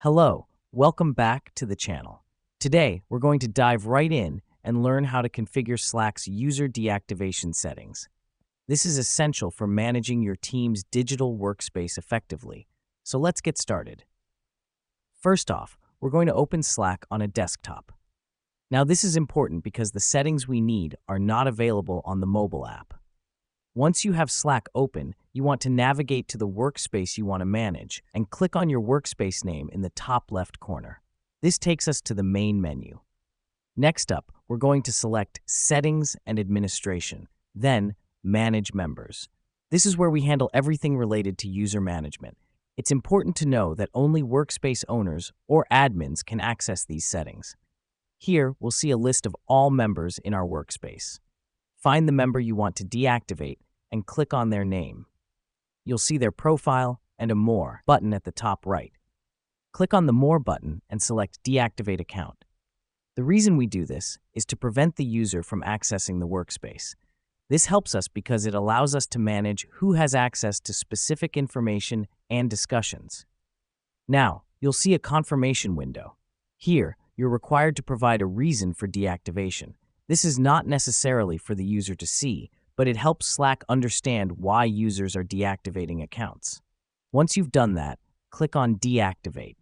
Hello, welcome back to the channel. Today, we're going to dive right in and learn how to configure Slack's user deactivation settings. This is essential for managing your team's digital workspace effectively. So let's get started. First off, we're going to open Slack on a desktop. Now, this is important because the settings we need are not available on the mobile app. Once you have Slack open, you want to navigate to the workspace you want to manage and click on your workspace name in the top left corner. This takes us to the main menu. Next up, we're going to select Settings and Administration, then Manage Members. This is where we handle everything related to user management. It's important to know that only workspace owners or admins can access these settings. Here, we'll see a list of all members in our workspace. Find the member you want to deactivate and click on their name. You'll see their profile and a More button at the top right. Click on the More button and select Deactivate Account. The reason we do this is to prevent the user from accessing the workspace. This helps us because it allows us to manage who has access to specific information and discussions. Now, you'll see a confirmation window. Here, you're required to provide a reason for deactivation. This is not necessarily for the user to see, but it helps Slack understand why users are deactivating accounts. Once you've done that, click on Deactivate.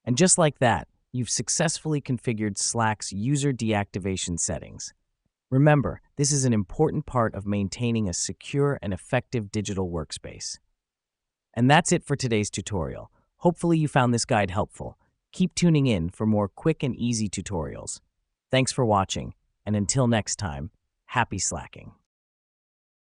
And just like that, you've successfully configured Slack's user deactivation settings. Remember, this is an important part of maintaining a secure and effective digital workspace. And that's it for today's tutorial. Hopefully you found this guide helpful. Keep tuning in for more quick and easy tutorials. Thanks for watching, and until next time, happy slacking.